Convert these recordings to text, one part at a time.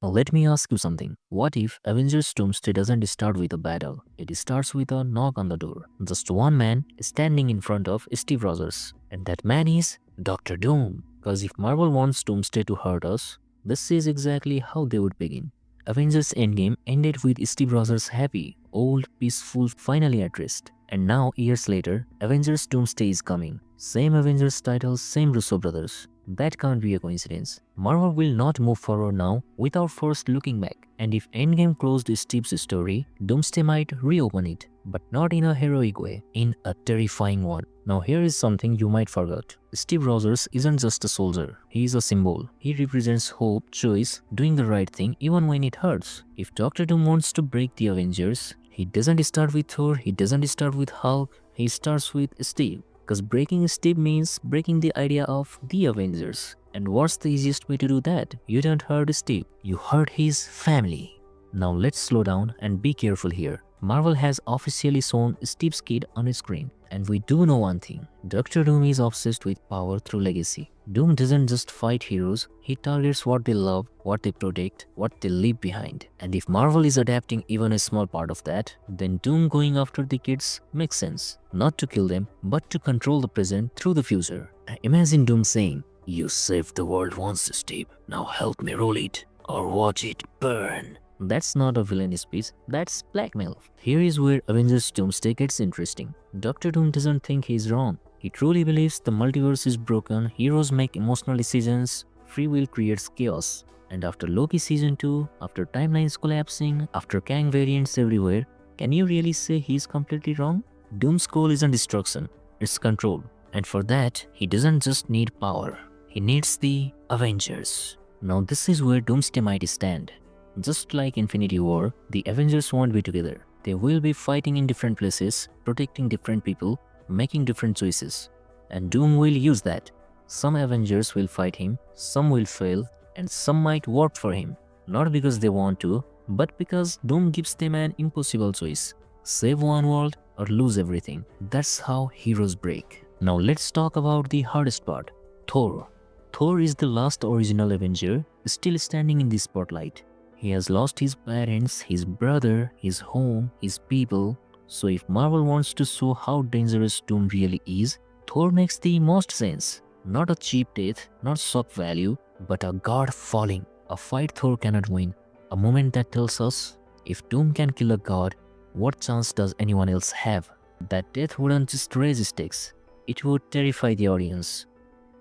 Now let me ask you something. What if Avengers Doomsday doesn't start with a battle? It starts with a knock on the door. Just one man standing in front of Steve Rogers. And that man is Doctor Doom. Because if Marvel wants Doomsday to hurt us, this is exactly how they would begin. Avengers Endgame ended with Steve Rogers happy, old, peaceful, finally at rest. And now, years later, Avengers Doomsday is coming. Same Avengers titles, same Russo brothers. That can't be a coincidence. Marvel will not move forward now without first looking back. And if Endgame closed Steve's story, Doomsday might reopen it. But not in a heroic way, in a terrifying one. Now here is something you might forget. Steve Rogers isn't just a soldier, he is a symbol. He represents hope, choice, doing the right thing even when it hurts. If Doctor Doom wants to break the Avengers, he doesn't start with Thor, he doesn't start with Hulk, he starts with Steve. Because breaking Steve means breaking the idea of the Avengers. And what's the easiest way to do that? You don't hurt Steve, you hurt his family. Now let's slow down and be careful here. Marvel has officially shown Steve's kid on screen. And we do know one thing. Doctor Doom is obsessed with power through legacy. Doom doesn't just fight heroes, he targets what they love, what they protect, what they leave behind. And if Marvel is adapting even a small part of that, then Doom going after the kids makes sense. Not to kill them, but to control the present through the future. Imagine Doom saying, "You saved the world once, Steve. Now help me rule it, or watch it burn." That's not a villain speech, that's blackmail. Here is where Avengers Doomsday gets interesting. Doctor Doom doesn't think he's wrong. He truly believes the multiverse is broken, heroes make emotional decisions, free will creates chaos. And after Loki Season 2, after timelines collapsing, after Kang variants everywhere, can you really say he's completely wrong? Doom's goal isn't destruction, it's control. And for that, he doesn't just need power, he needs the Avengers. Now this is where Doomsday might stand. Just like Infinity War, the Avengers won't be together. They will be fighting in different places, protecting different people, making different choices. And Doom will use that. Some Avengers will fight him, some will fail, and some might work for him. Not because they want to, but because Doom gives them an impossible choice. Save one world or lose everything. That's how heroes break. Now let's talk about the hardest part. Thor. Thor is the last original Avenger, still standing in the spotlight. He has lost his parents, his brother, his home, his people. So if Marvel wants to show how dangerous Doom really is, Thor makes the most sense. Not a cheap death, not shock value, but a god falling. A fight Thor cannot win. A moment that tells us, if Doom can kill a god, what chance does anyone else have? That death wouldn't just raise stakes, it would terrify the audience.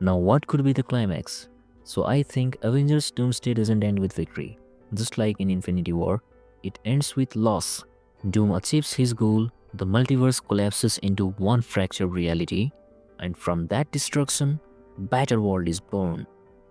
Now what could be the climax? So I think Avengers Doomsday doesn't end with victory. Just like in Infinity War, it ends with loss. Doom achieves his goal, the multiverse collapses into one fractured reality, and from that destruction, Battleworld is born.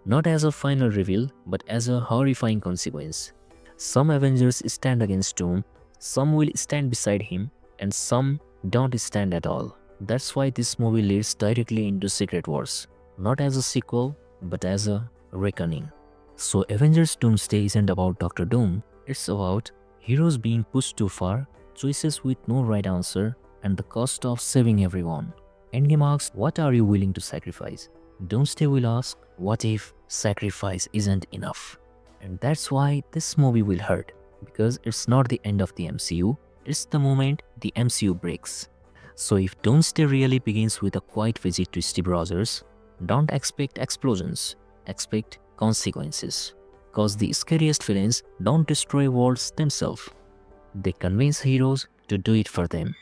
Not as a final reveal, but as a horrifying consequence. Some Avengers stand against Doom, some will stand beside him, and some don't stand at all. That's why this movie leads directly into Secret Wars, not as a sequel, but as a reckoning. So Avengers Doomsday isn't about Doctor Doom, it's about heroes being pushed too far, choices with no right answer, and the cost of saving everyone. Endgame asks, what are you willing to sacrifice? Doomsday will ask, what if sacrifice isn't enough? And that's why this movie will hurt, because it's not the end of the MCU, it's the moment the MCU breaks. So if Doomsday really begins with a quiet visit to Steve Rogers, don't expect explosions, expect consequences. Cause the scariest villains don't destroy worlds themselves. They convince heroes to do it for them.